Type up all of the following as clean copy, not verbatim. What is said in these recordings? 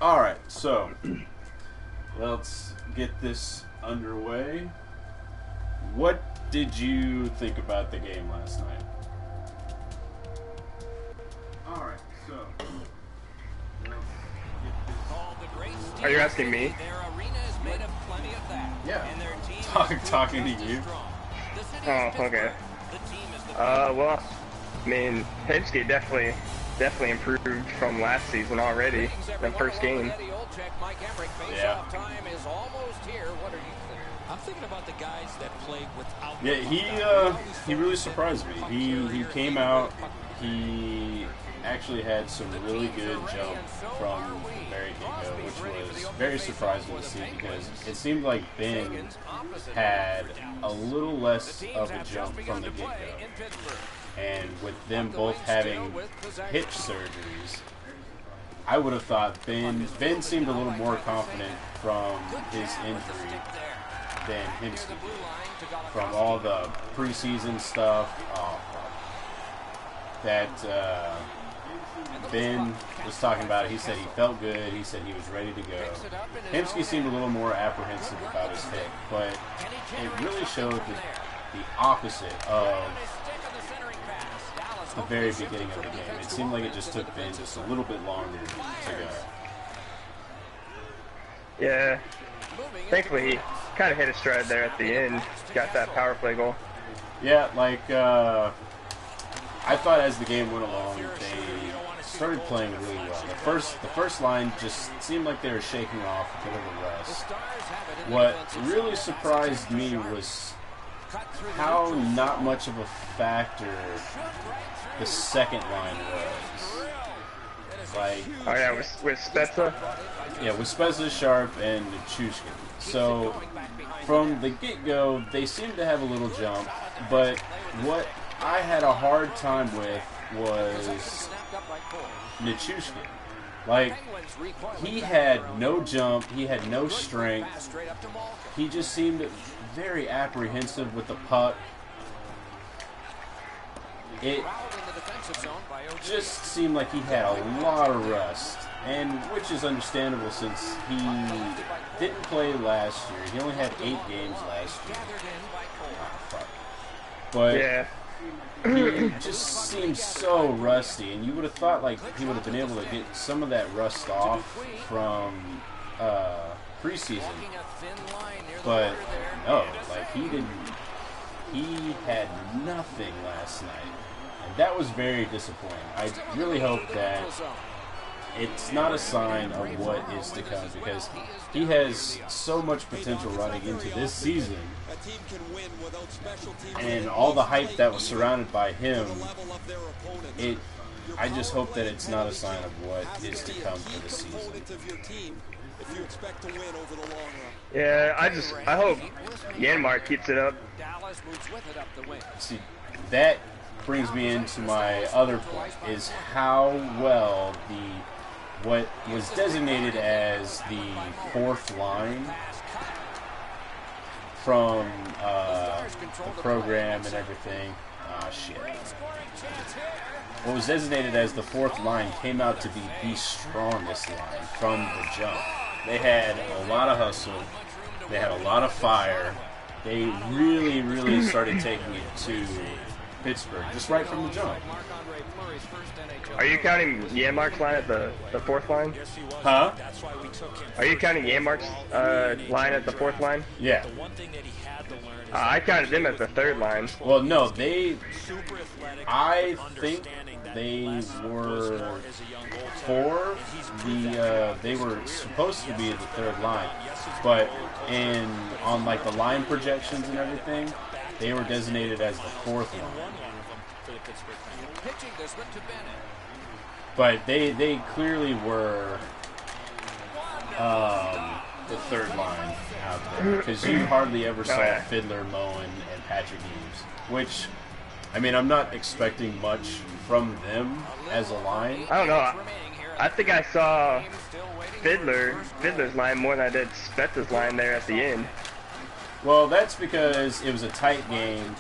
All right, so let's get this underway. What did you think about the game last night? All right, so Are you asking me? yeah, talking to you. Oh, okay. Well, I mean, Penske definitely improved from last season already. The first game. Yeah. I'm thinking about the guys that played without. Yeah, he really surprised me. He came out. He actually had some really good jump from the very get-go, which was very surprising to see because it seemed like Ben had a little less of a jump from the get-go. And with them both having hip surgeries, I would have thought Ben seemed a little more confident from his injury than Hemsky did. From all the preseason stuff, that Ben was talking about it. He said he felt good. He said he was ready to go. Hemsky seemed a little more apprehensive about his hip, but it really showed the opposite of the very beginning of the game. It seemed like it just took Ben just a little bit longer to go. Yeah. Thankfully, he kind of hit his stride there at the end. Got that power play goal. Yeah, like I thought as the game went along, they started playing really well. The first line just seemed like they were shaking off a bit of a rust. What really surprised me was how not much of a factor the second line was. Like, oh yeah, with Spezza. Yeah, with Spezza, Sharp, and Chushkin. So, from the get-go, they seemed to have a little jump, but what I had a hard time with was Nichushkin. Like, he had no jump, he had no strength, he just seemed very apprehensive with the puck. It just seemed like he had a lot of rust, and which is understandable since he didn't play last year. He only had 8 games last year. But yeah. He just seems so rusty, and you would have thought like he would have been able to get some of that rust off from preseason, but no, like he didn't. He had nothing last night, and that was very disappointing. I really hope that it's not a sign of what is to come because he has so much potential running into this season, and all the hype that was surrounded by him. I just hope that it's not a sign of what is to come for the season. Yeah, I hope Yanmark keeps it up. See, that brings me into my other point, is how well what was designated as the fourth line from the program and everything. Shit. What was designated as the fourth line came out to be the strongest line from the jump. They had a lot of hustle. They had a lot of fire. They really, really started taking it to Pittsburgh just right from the jump. Are you counting Yanmark's line at the fourth line? Huh? Are you counting Yanmark's line at the fourth line? Yeah. I counted them as the third line. Well, no, I think they were they were supposed to be the third line, but on like the line projections and everything, they were designated as the fourth line. But they clearly were the third line out there because you hardly ever saw Fiddler, Moen, and Patrick Hughes. Which, I mean, I'm not expecting much from them as a line. I don't know. I think I saw Fiddler's line more than I did Spezza's line there at the end. Well, that's because it was a tight game.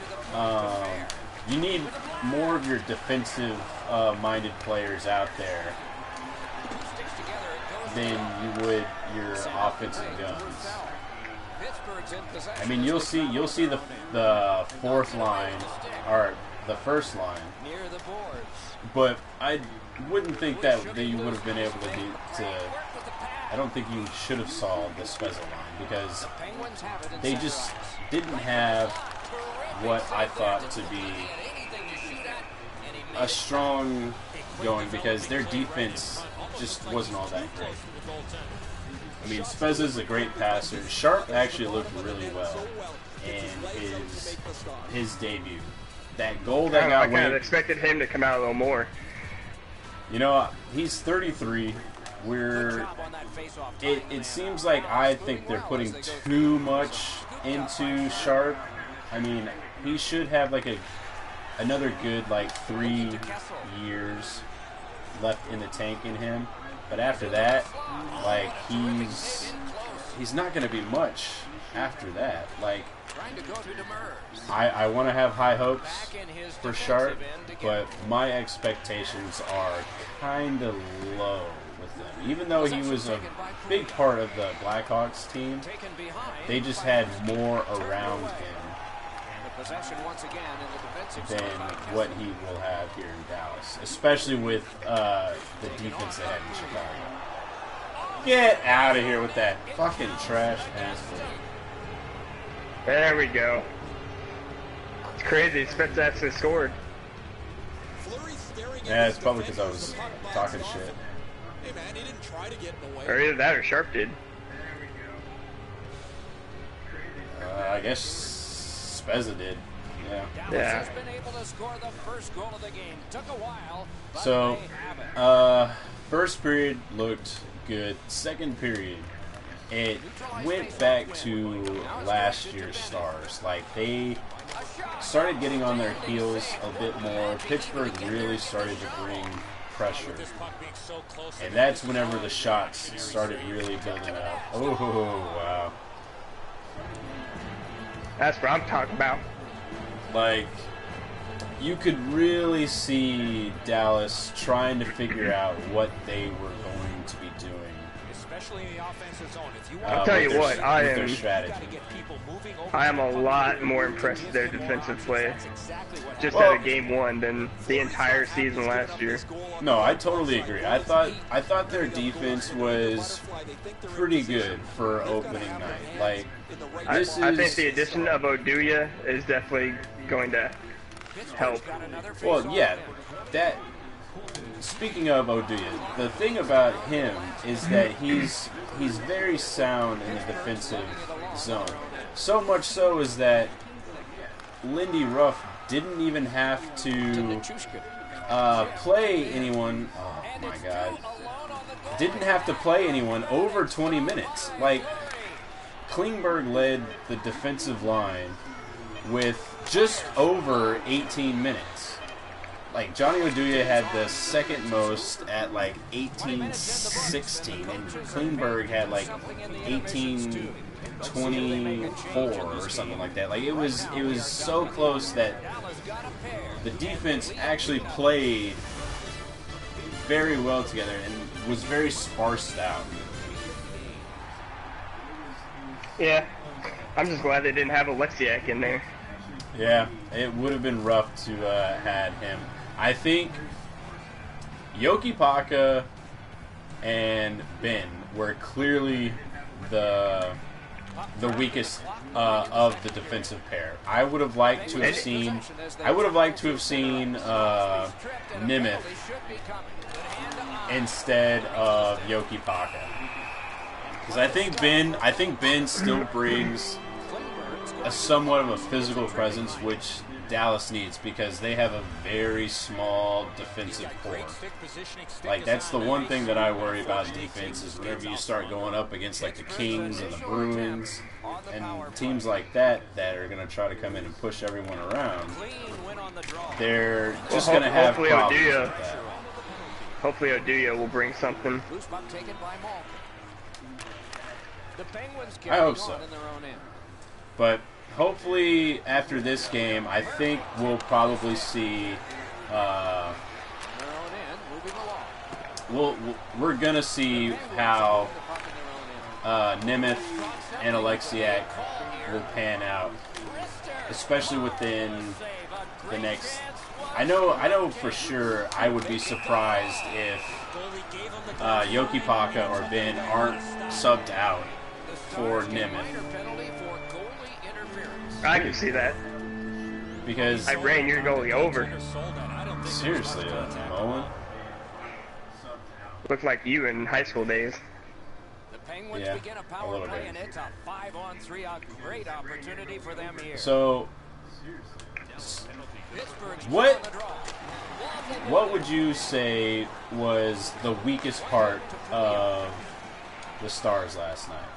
You need more of your defensive-minded players out there than you would your offensive guns. I mean, you'll see the fourth line or the first line, but I wouldn't think that you would have been able to. I don't think you should have saw the Spezza line because they just didn't have what I thought to be a strong going because their defense just wasn't all that great. I mean, Spezza's a great passer. Sharp actually looked really well in his debut. That goal that got I kind of expected him to come out a little more. You know, he's 33. It seems like I think they're putting too much into Sharp. I mean, he should have like another good 3 years left in the tank in him. But after that, he's not going to be much after that. I want to have high hopes for Sharp, but my expectations are kind of low with them. Even though he was a big part of the Blackhawks team, they just had more around him than what he will have here in Dallas, especially with the defense they had in Chicago. Get out of here with that fucking trash ass thing. There we go. It's crazy. Spence actually scored. Yeah, it's probably because I was talking shit. Or either that or Sharp did. I guess Spezza did. Yeah. So, first period looked good. Second period, it went back to last year's Stars. They started getting on their heels a bit more. Pittsburgh really started to bring pressure. And that's whenever the shots started really building up. Oh, wow. That's what I'm talking about. You could really see Dallas trying to figure out what they were going to be doing. Especially in the offensive zone. I'll tell you what, I am a lot more impressed with their defensive play just out of game one than the entire season last year. No, I totally agree. I thought their defense was pretty good for opening night. I think the addition of Oduya is definitely going to help. Well, yeah, speaking of Oduya, the thing about him is that he's very sound in the defensive zone. So much so is that Lindy Ruff didn't even have to play anyone. Oh my God! Didn't have to play anyone over 20 minutes. Klingberg led the defensive line with just over 18 minutes. Johnny Oduya had the second most at 18-16, and Klingberg had 18-24 or something like that. It was so close that the defense actually played very well together and was very sparsed out. Yeah, I'm just glad they didn't have Alexiak in there. Yeah, it would have been rough to had him. I think Yoki Paka and Ben were clearly the weakest of the defensive pair. I would have liked to have seen Nemeth instead of Yoki Paka. Because I think Ben still brings a somewhat of a physical presence, which Dallas needs because they have a very small defensive core. That's the one thing that I worry about defense is whenever you start going up against the Kings and the Bruins and teams like that are going to try to come in and push everyone around, they're just going to have problems with that. Hopefully Oduya will bring something. I hope so. But hopefully after this game, I think we'll probably see we're gonna see how Nemeth and Alexiak will pan out, especially within the next. I know for sure. I would be surprised if Yoki Paka or Ben aren't subbed out for Nemeth. I can see that. Because I ran your goalie over. Seriously, Mullen? Looked like you in high school days. Yeah, a little bit. And it's a 5-on-3, a great opportunity for them here. So, what would you say was the weakest part of the Stars last night?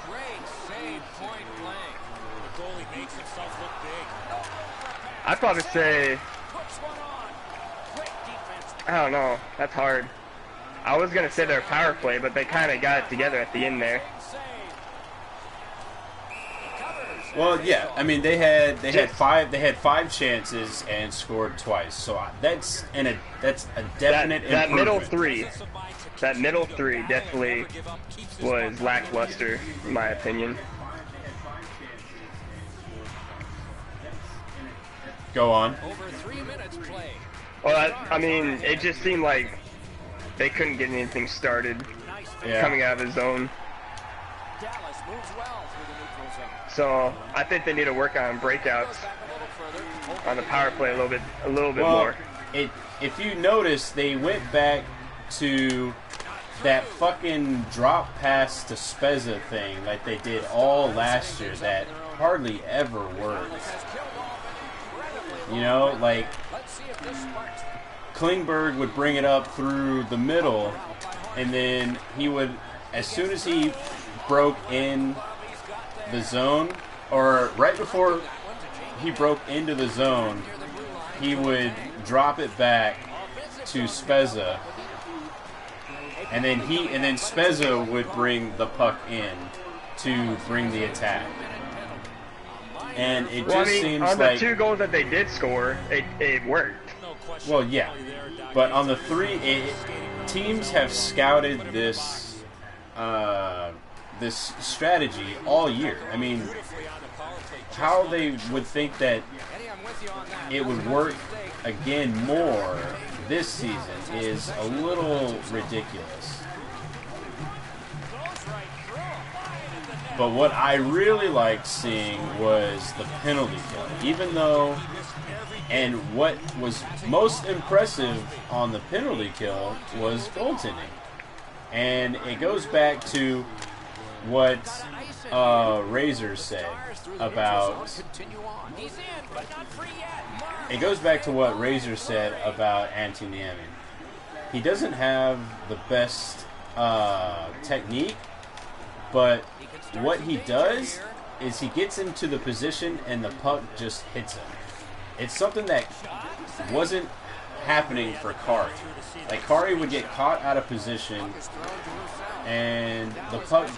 Great save, point blank. The goalie makes himself look big. I'd probably say, Puts one on. Great defense. I don't know, that's hard. I was going to say their power play, but they kind of got it together at the end there. Well, yeah. I mean, they had five chances and scored twice. So that's a definite that middle improvement. that middle three definitely was lackluster, in my opinion. Go on. Over 3 minutes play. Well, I mean, it just seemed like they couldn't get anything started Yeah. coming out of the zone. Dallas moves well through the neutral zone. So I think they need to work on breakouts Back a little further. on the power play a little bit Well, more. if you notice, they went back to that fucking drop pass to Spezza thing like they did all last year that hardly ever works. You know, like Let's see if this sparks. Klingberg would bring it up through the middle, and then he would, as soon as he broke in the zone, or right before he broke into the zone, he would drop it back to Spezza, and then Spezza would bring the puck in to bring the attack. And it just seems on like the 2 goals that they did score, it worked. well, yeah, but on the 3, teams have scouted this this strategy all year. I mean, how they would think that it would work again more this season is a little ridiculous. But what I really liked seeing was the penalty kill. Even though, and what was most impressive on the penalty kill was goaltending. And it goes back to what Razor said about. It goes back to what Razor said about Antoniemi. He doesn't have the best technique, but what he does is he gets into the position and the puck just hits him. It's something that wasn't happening for Kari. Like, Kari would get caught out of position and the puck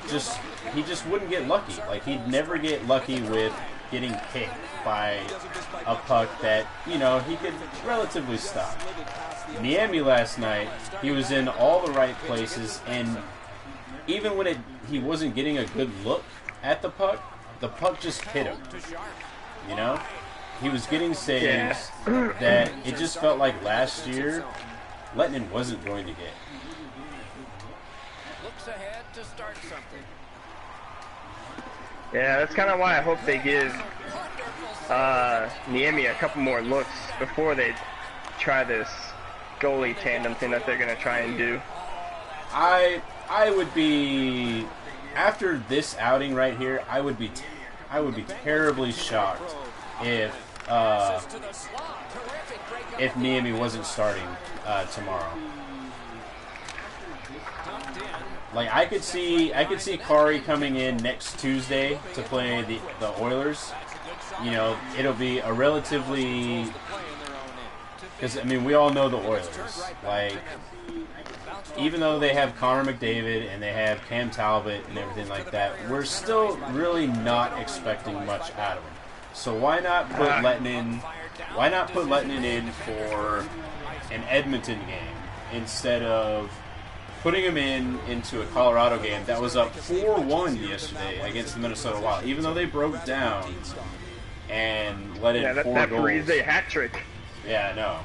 he just wouldn't get lucky. Like, he'd never get lucky with getting hit by a puck that, you know, he could relatively stop. Niemi last night, he was in all the right places, and even when he wasn't getting a good look at the puck just hit him. You know? He was getting saves that it just felt like last year Lettinen wasn't going to get. Looks ahead to start something. Yeah, that's kind of why I hope they give Niemi a couple more looks before they try this goalie tandem thing that they're going to try and do. I would be, after this outing right here, I would be terribly shocked if Niemi wasn't starting tomorrow. Like, I could see Kari coming in next Tuesday to play the Oilers. You know, it'll be a relatively, because I mean we all know the Oilers. Like, even though they have Connor McDavid and they have Cam Talbot and everything like that, we're still really not expecting much out of them. So why not put Lettinen? Why not put Lettinen in for an Edmonton game instead of putting him into a Colorado game that was up 4-1 yesterday against the Minnesota Wild, even though they broke down and let in 4 that goals. Parise hat trick. Yeah, I know.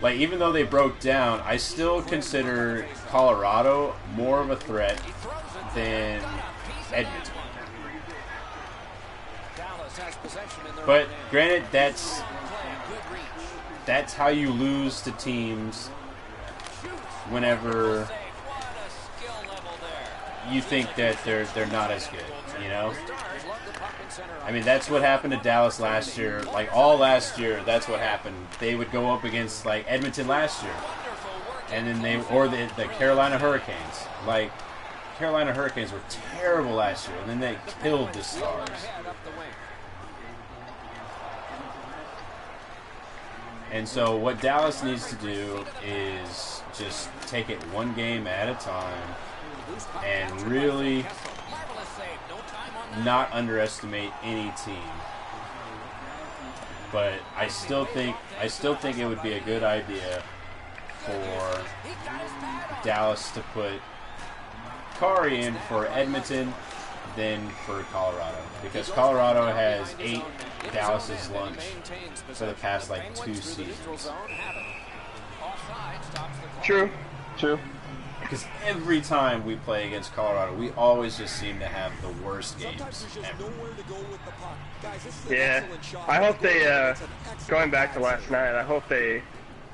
Like, even though they broke down, I still consider Colorado more of a threat than Edmonton. But granted, that's how you lose to teams whenever you think that they're not as good, you know? I mean, that's what happened to Dallas last year. Like, all last year, that's what happened. They would go up against, like, Edmonton last year. And then the Carolina Hurricanes. Like, Carolina Hurricanes were terrible last year, and then they killed the Stars. And so what Dallas needs to do is just take it one game at a time and really not underestimate any team. But I still think it would be a good idea for Dallas to put Kari in for Edmonton, then for Colorado, because Colorado has ate Dallas's lunch for the past like 2 seasons. True. Because every time we play against Colorado, we always just seem to have the worst games ever. Yeah, I hope they, going back to last night, I hope they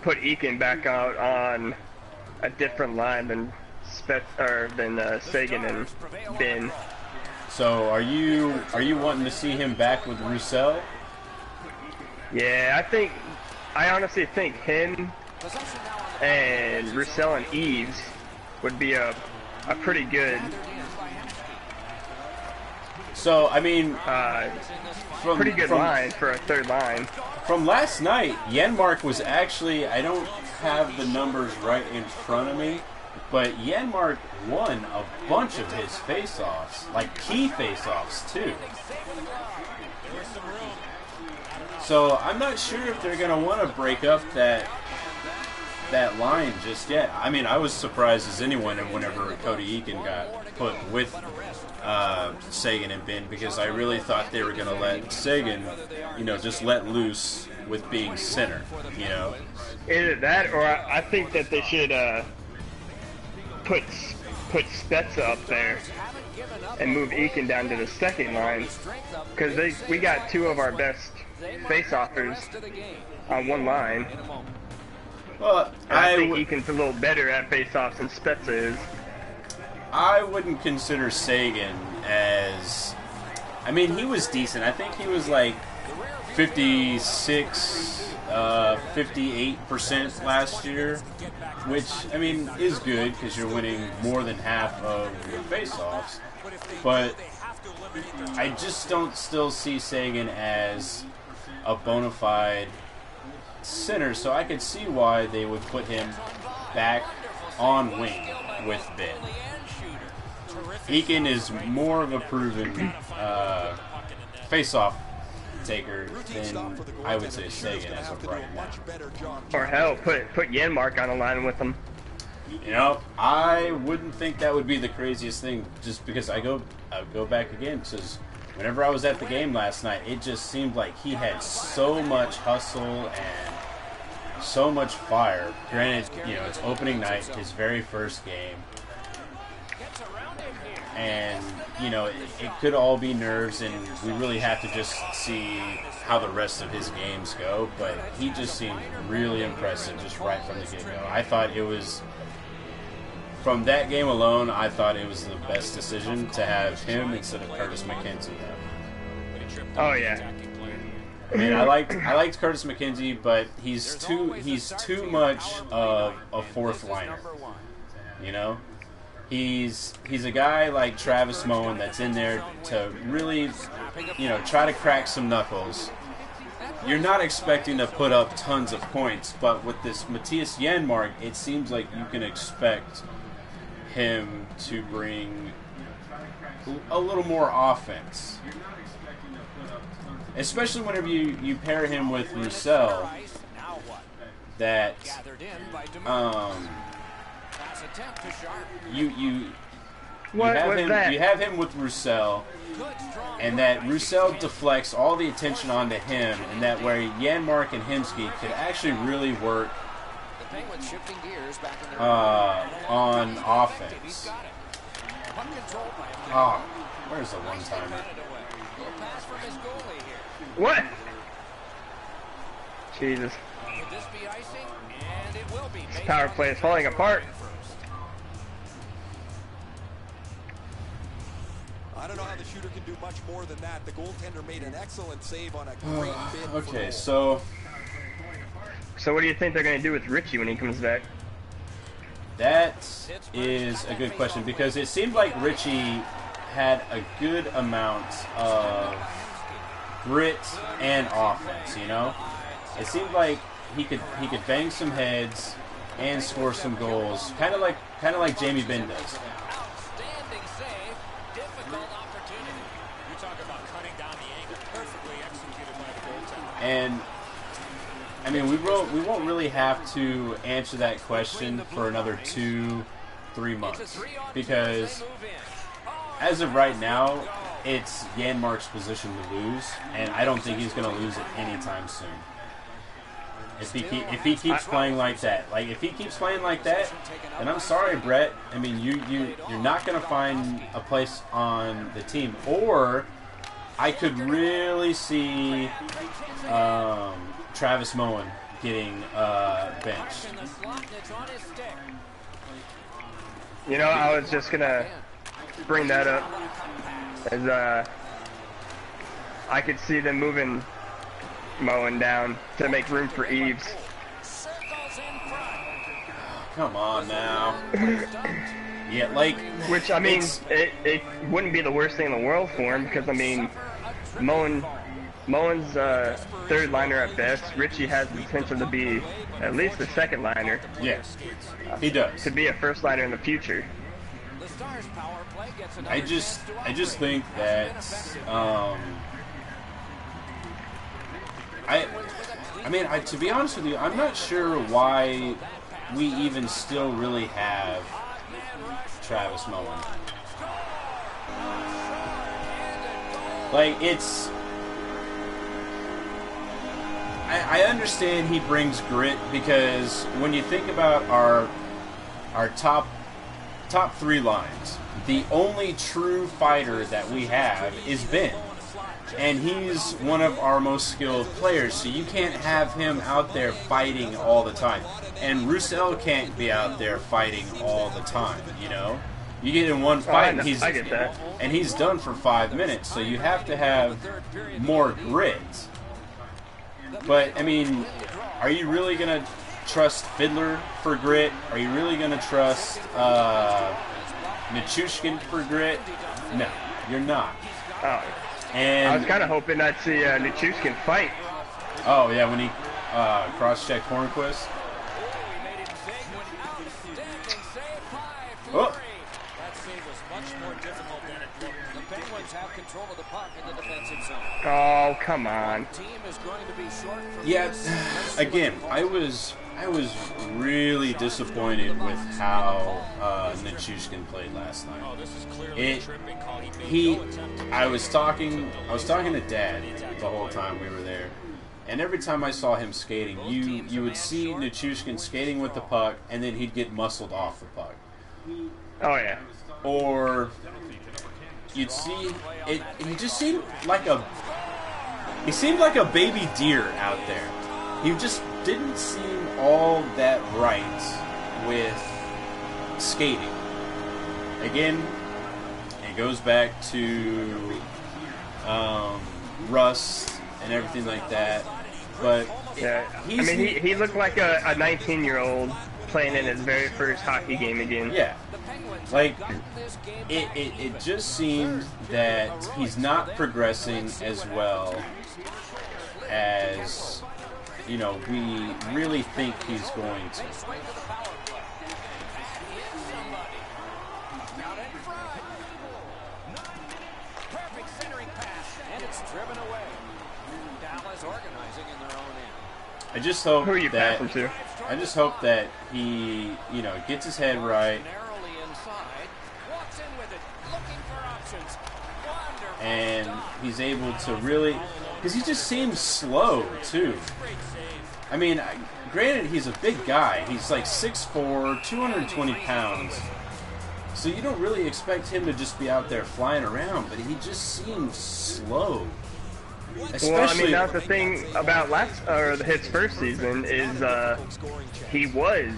put Eakin back out on a different line than Sagan and Ben. So are you wanting to see him back with Roussel? Yeah, I honestly think him and Roussel and Eves would be a pretty good. So I mean, pretty good line for a third line. From last night, Janmark was actually, I don't have the numbers right in front of me, but Janmark won a bunch of his face-offs, like key face-offs too. So I'm not sure if they're going to want to break up that line just yet. I mean, I was surprised as anyone whenever Cody Eakin got put with Sagan and Ben, because I really thought they were going to let Sagan, just let loose with being center, Either that, or I think that they should put Spezza up there and move Eakin down to the second line, because we got 2 of our best face-offers on one line. Well, I think Eakin's a little better at face-offs than Spezza is. I wouldn't consider Sagan as... I mean, he was decent. I think he was like 58% last year, which, I mean, is good because you're winning more than half of your face-offs. But I just don't still see Sagan as a bona fide center, so I could see why they would put him back on wing with Ben. Eakin is more of a proven face-off taker than I would say Sagan as of right now. Or hell, put Janmark on a line with him. I wouldn't think that would be the craziest thing, just because I go back again, because whenever I was at the game last night, it just seemed like he had so much hustle and so much fire. Granted, it's opening night, his very first game. And, it could all be nerves, and we really have to just see how the rest of his games go. But he just seemed really impressive just right from the get-go. I thought it was, from that game alone, I thought it was the best decision to have him instead of Curtis McKenzie. Oh, yeah. I mean, I liked Curtis McKenzie, but he's too much of a fourth liner. He's a guy like Travis Moen that's in there to really, try to crack some knuckles. You're not expecting to put up tons of points, but with this Matthias Janmark, it seems like you can expect him to bring a little more offense. especially whenever you pair him with Roussel, that you have him with Roussel, and that Roussel deflects all the attention onto him, and that where Janmark and Hemsky could actually really work on offense. Oh, where's the one-timer? What? Jesus. This power play is falling apart. I don't know how the shooter can do much more than that. The goaltender made an excellent save on a great bid. Okay, so what do you think they're going to do with Richie when he comes back? that is a good question, because it seemed like Richie had a good amount of grit and offense, you know? It seemed like he could bang some heads and score some goals, kind of like Jamie Benn does. Outstanding save, difficult opportunity. You talk about cutting down the angle, perfectly executed by the goaltender. And I mean, we won't really have to answer that question for another 2-3 months, because as of right now, it's Janmark's position to lose, and I don't think he's going to lose it anytime soon. If he keeps playing like that, then I'm sorry, Brett. I mean, you're not going to find a place on the team. Or I could really see Travis Moen getting benched. You know, I was just gonna bring that up, as I could see them moving Moen down to make room for Eves. Come on now. Yeah, like, which, I mean, it wouldn't be the worst thing in the world for him, because I mean, Moen's third liner at best. Richie has the potential to be at least a second liner. Yes, he does. To be a first liner in the future. I just think that I mean, to be honest with you, I'm not sure why we even still really have Travis Moen. Like, it's... I understand he brings grit, because when you think about our top three lines, the only true fighter that we have is Ben. And he's one of our most skilled players, so you can't have him out there fighting all the time. And Roussel can't be out there fighting all the time, you know? You get in one fight, I get that. And he's done for 5 minutes, so you have to have more grit. But, I mean, are you really going to trust Fiddler for grit? Are you really going to trust Nichushkin for grit? No, you're not. Oh. And I was kind of hoping I'd see Nichushkin fight. Oh, yeah, when he cross-checked Hornquist. Oh. That save was much more difficult than it looked. The Penguins have control of the puck in the defensive zone. Oh, come on. Team is going to be short from Yeah, again, I was really disappointed with how Nichushkin played last night. Oh, this is clearly a tripping call. He made no attempt to I was talking to Dad the whole time we were there, and every time I saw him skating, you would see Nichushkin skating with the puck, and then he'd get muscled off the puck. Oh yeah. Or you'd see it. He just seemed like a baby deer out there. He just didn't seem all that right with skating. Again, it goes back to rust and everything like that. But yeah, I mean, he looked like a 19-year-old playing in his very first hockey game again. Yeah. Like, it just seemed that he's not progressing as well as, you know, we really think he's going to. I just hope Who are you that passing to? I just hope that he, gets his head right Narrowly inside. Walks in with it. Looking for options. Wonderful and stop. he's able to really, because he just seems slow too. Great save. I mean, granted, he's a big guy. He's like 6'4", 220 pounds. So you don't really expect him to just be out there flying around, but he just seems slow. Especially, Well, I mean, that's the thing about his first season is he was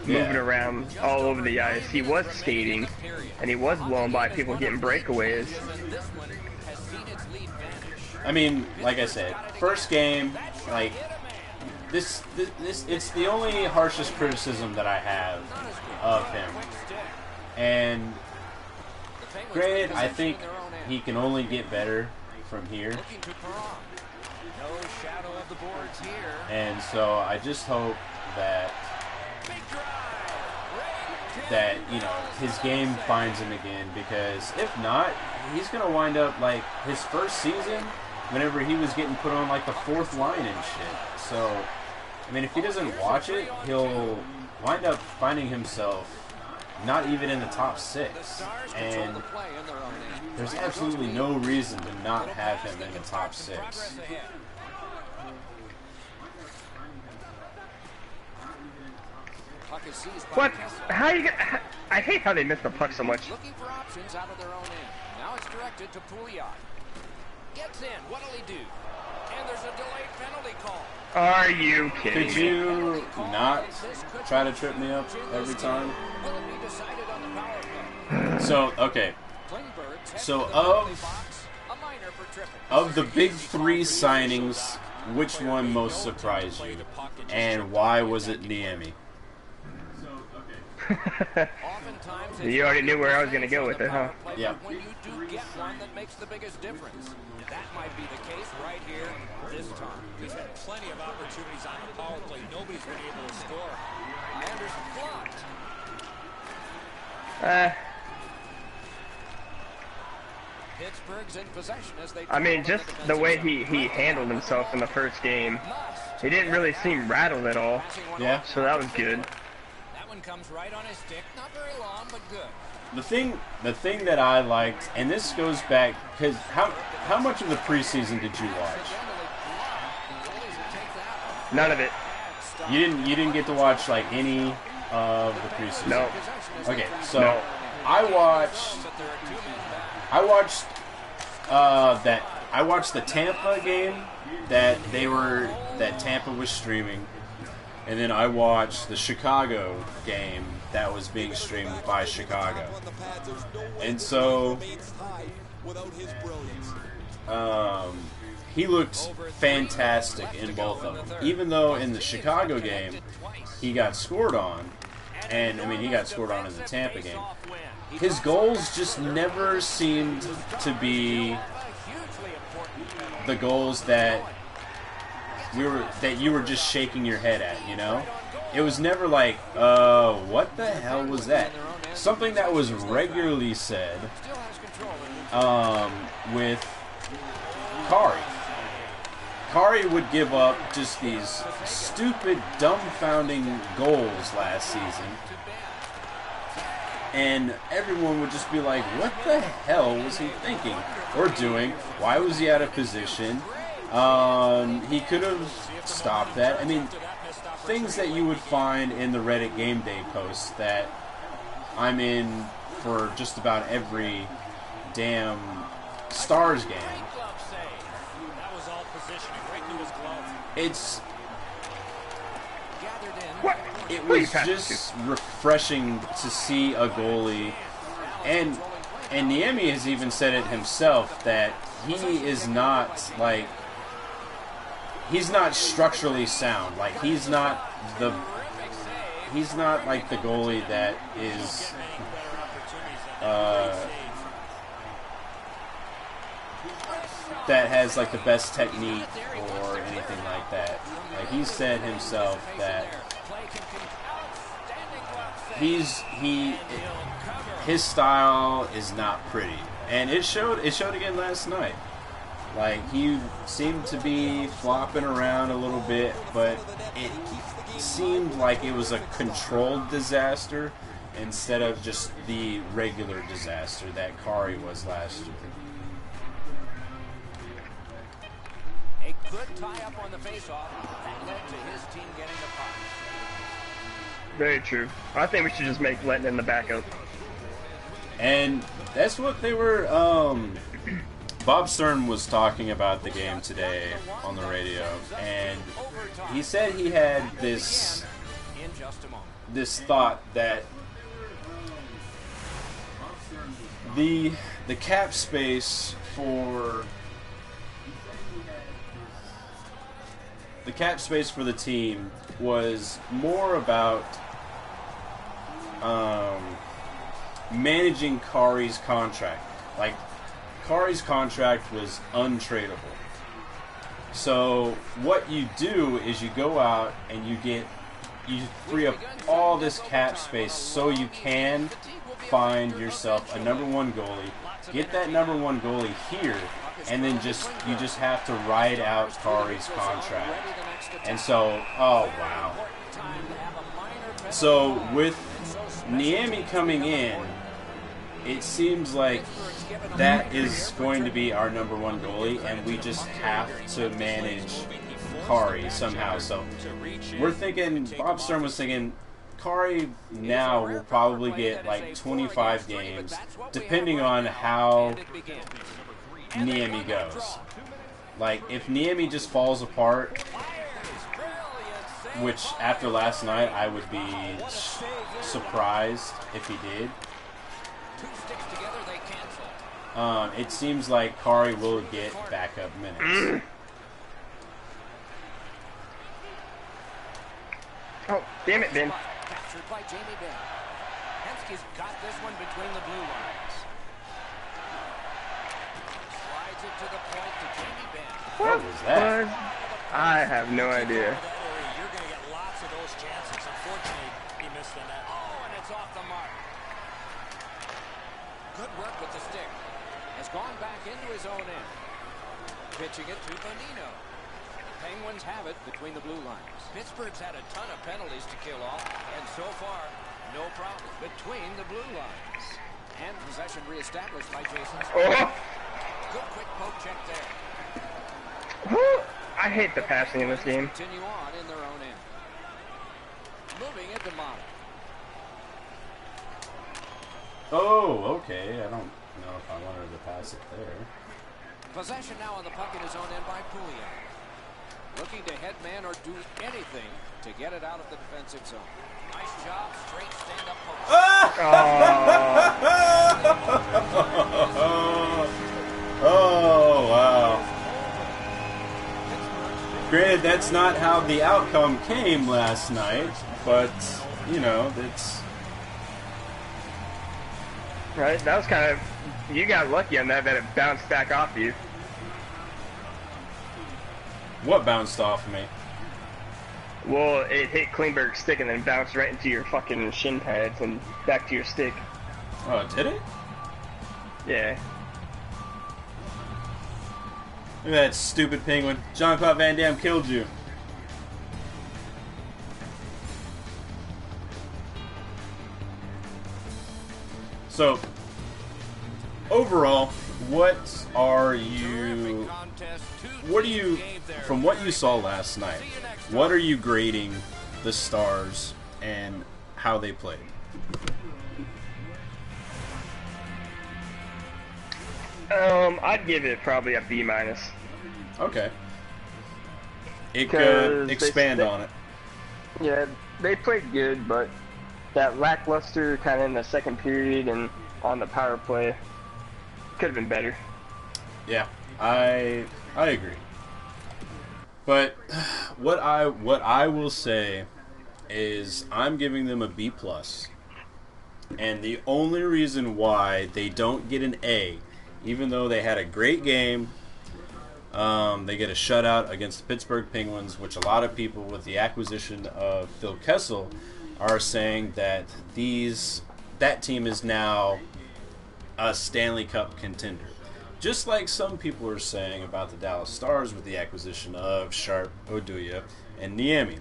moving around all over the ice. He was skating, and he was blowing by people getting breakaways. This one has seen its lead vanish. I mean, like I said, first game, like this, it's the only harshest criticism that I have of him. And granted, I think he can only get better from here. Looking to Perron. No shadow of the boards here. And so I just hope that Big drive. his game finds him again, because if not, he's gonna wind up like his first season whenever he was getting put on like the fourth line and shit. So I mean, if he doesn't watch it, he'll wind up finding himself not even in the top 6, and there's absolutely no reason to not have him in the top 6. What? How you get? I hate how they miss the puck so much. Looking for options out of their own end. Now it's directed to Pouliot. Gets in. What'll he do? And there's a delayed penalty call. Are you kidding Could me? you not try to trip me up every time? Will it be decided on the power play? So, okay. Klingberg heads So to the penalty of box. A minor for tripping. Of the big 3 signings, which one most surprised you? And why was it Niemi? Oftentimes You already knew where I was going to go with it, huh? Yeah. When you do get one that makes the biggest difference. That might be the case right here this time. He's had plenty of opportunities on the power play. Nobody's been able to score. Anderson blocked. Pittsburgh's in possession as they I mean, just the way he handled himself in the first game, he didn't really seem rattled at all. Yeah. So that was good. That one comes right on his stick. Not very long, but good. The thing that I liked, and this goes back, because how much of the preseason did you watch? None of it. You didn't get to watch like any of the preseason. No. Okay, so No. I watched the Tampa game that Tampa was streaming, and then I watched the Chicago game that was being streamed by Chicago. And so he looked fantastic in both of them. Even though in the Chicago game he got scored on, and I mean he got scored on in the Tampa game, his goals just never seemed to be the goals that you were just shaking your head at, you know? It was never like, what the hell was that? Something that was regularly said with Kari. Kari would give up just these stupid, dumbfounding goals last season, and everyone would just be like, what the hell was he thinking or doing? Why was he out of position? He could have stopped that. I mean, things that you would find in the Reddit Game Day posts that I'm in for just about every damn Stars game. It was just refreshing to see a goalie, and Niemi has even said it himself that he is not like, he's not structurally sound. Like he's not like the goalie that is that has like the best technique or anything like that. Like he said himself that his style is not pretty, and it showed again last night. Like, he seemed to be flopping around a little bit, but it seemed like it was a controlled disaster instead of just the regular disaster that Kari was last year. A good tie-up on the face-off. That led to his team getting the puck. Very true. I think we should just make Letton the backup. And that's what they were, Bob Stern was talking about the game today on the radio, and he said he had this thought that the cap space for the team was more about managing Kari's contract. Like, Kari's contract was untradeable. So what you do is you go out and you free up all this cap space so you can find yourself a number one goalie, get that number one goalie here, and then you just have to ride out Kari's contract. And so, oh wow. So with Niemi coming in, it seems like that is going to be our number one goalie, and we just have to manage Kari somehow. So we're thinking, Bob Stern was thinking, Kari now will probably get like 25 games, depending on how Niemi goes. Like, if Niemi just falls apart, which after last night I would be surprised if he did. It seems like Kari will get backup minutes. Oh, damn it, Ben. Captured by Jamie Benn. Henske's got this one between the blue lines. Slides it to the point to Jamie Benn. What was that? I have no idea. You're going to get lots of those chances. Unfortunately, he missed the net. Oh, and it's off the mark. Good work with the stick. Has gone back into his own end. Pitching it to Bonino. The Penguins have it between the blue lines. Pittsburgh's had a ton of penalties to kill off, and so far, no problem between the blue lines. And possession reestablished by Jason. Oh. Good quick poke check there. I hate the passing in this game. Continue on in their own end. Moving it to Mata. Oh, okay. I don't know if I wanted to pass it there. Possession now on the puck in his own end by Pouliot. Looking to head man or do anything to get it out of the defensive zone. Nice job, straight stand-up post. Oh, wow. Granted, that's not how the outcome came last night, but, you know, it's... Right, that was kind of... You got lucky on that it bounced back off you. What bounced off me? Well, it hit Klingberg's stick and then bounced right into your fucking shin pads and back to your stick. Oh, did it? Yeah. Look at that stupid penguin. Jean-Claude Van Damme killed you. So, overall, from what you saw last night, what are you grading the Stars and how they played? I'd give it probably a B-. Okay. It could expand on it. Yeah, they played good, but that lackluster kind of in the second period and on the power play could have been better. Yeah, I agree. But what I will say is I'm giving them a B+. And the only reason why they don't get an A, even though they had a great game, they get a shutout against the Pittsburgh Penguins, which a lot of people with the acquisition of Phil Kessel are saying that that team is now a Stanley Cup contender. just like some people are saying about the Dallas Stars with the acquisition of Sharp, Oduya, and Niemi.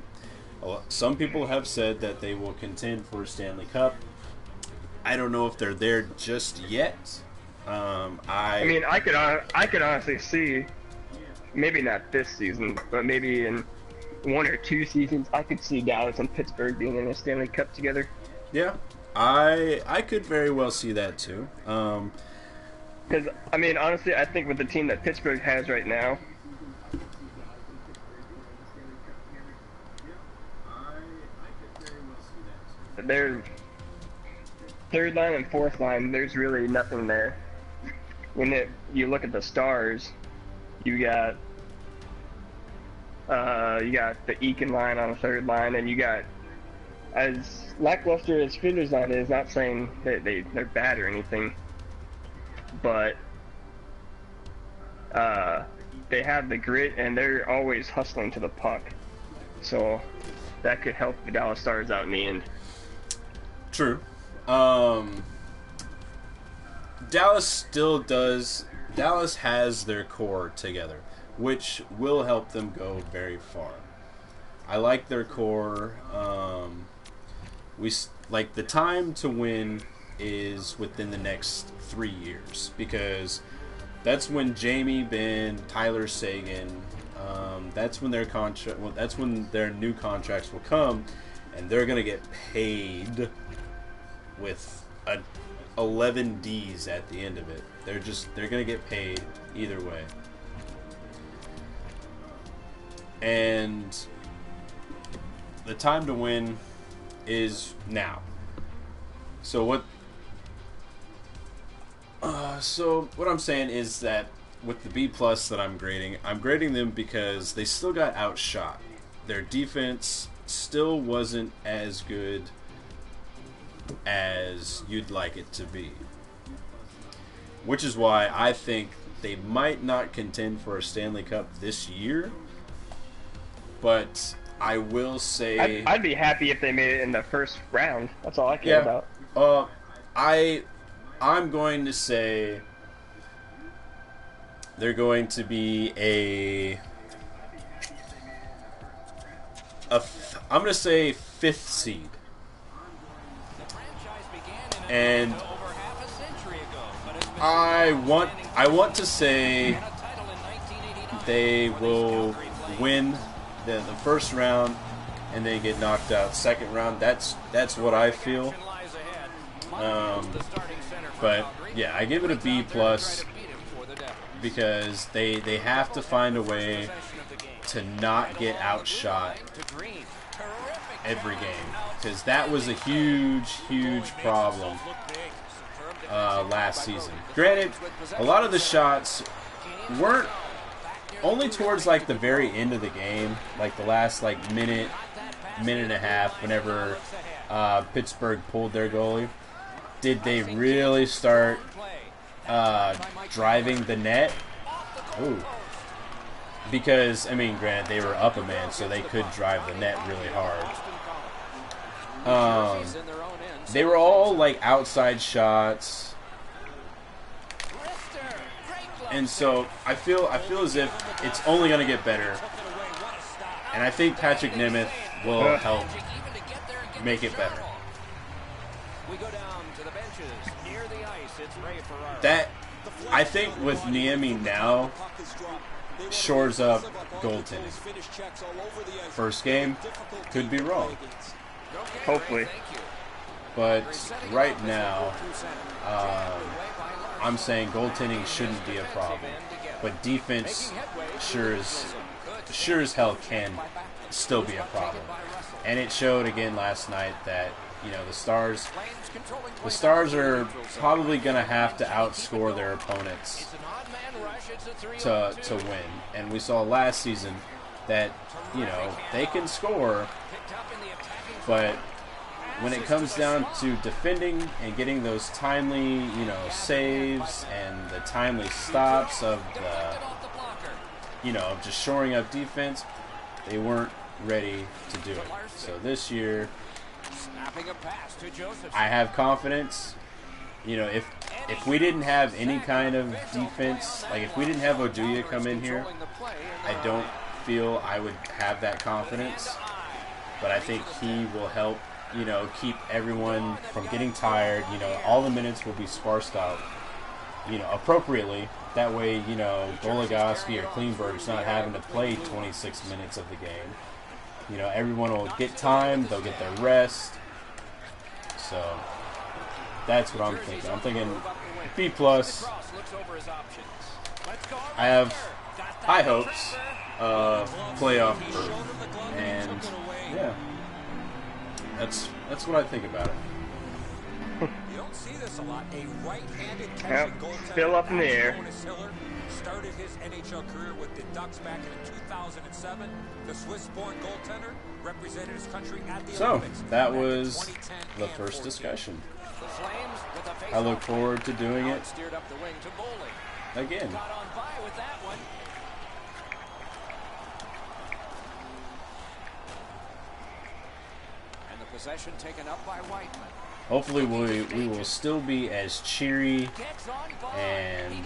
Some people have said that they will contend for a Stanley Cup. I don't know if they're there just yet. I mean, I could honestly see, maybe not this season, but maybe in 1 or 2 seasons, I could see Dallas and Pittsburgh being in a Stanley Cup together. Yeah, I could very well see that too. Because, I mean, honestly, I think with the team that Pittsburgh has right now, their third line and fourth line, there's really nothing there. When you look at the Stars, you got the Eakin line on the third line, and you got, as lackluster as Finner's line is, not saying that they're bad or anything, but they have the grit and they're always hustling to the puck, so that could help the Dallas Stars out in the end. True. Dallas has their core together, which will help them go very far. I like their core. Like the time to win is within the next 3 years, because that's when Jamie Benn, Tyler Seguin, that's when that's when their new contracts will come, and they're gonna get paid with 11 D's at the end of it. They're gonna get paid either way. And the time to win is now. So what I'm saying is that with the B+ that I'm grading them because they still got outshot. Their defense still wasn't as good as you'd like it to be. Which is why I think they might not contend for a Stanley Cup this year. But I will say I'd be happy if they made it in the first round. That's all I care about. I'm going to say they're going to be I'm going to say 5th seed. And I want to say they will win the first round and then get knocked out second round. That's what I feel. But yeah, I give it a B+ because they have to find a way to not get outshot every game, because that was a huge problem last season. Granted, a lot of the shots weren't only towards like the very end of the game, like the last like minute and a half, whenever Pittsburgh pulled their goalie, did they really start driving the net. Ooh. Because, I mean, granted, they were up a man, so they could drive the net really hard. They were all, like, outside shots. And so, I feel as if it's only going to get better. And I think Patrick Nemeth will help make it better. That, I think with Niemi now, shores up goaltending. First game, could be wrong. Hopefully. But right now, I'm saying goaltending shouldn't be a problem. But defense sure as hell can still be a problem. And it showed again last night that, you know, the Stars are probably going to have to outscore their opponents to win. And we saw last season that, you know, they can score, but when it comes down to defending and getting those timely, you know, saves and the timely stops of the, you know, just shoring up defense, they weren't ready to do it. So this year, I have confidence. You know, if we didn't have any kind of defense, like if we didn't have Oduya come in here, I don't feel I would have that confidence. But I think he will help, you know, keep everyone from getting tired. You know, all the minutes will be sparsed out, you know, appropriately. That way, you know, Goligoski or Klingberg's not having to play 26 minutes of the game. You know, everyone will get time, they'll get their rest. So, that's what I'm thinking. I'm thinking B+. I have high hopes of playoff berth. And, yeah, that's what I think about it. You don't see this a lot. A right-handed catching goaltender. Still up in the air. Jonas Hiller started his NHL career with the Ducks back in 2007. The Swiss-born goaltender represented his country at the Olympics. So, that was the first discussion. I look forward to doing it again. Possession taken up by Whiteman. Hopefully we will still be as cheery and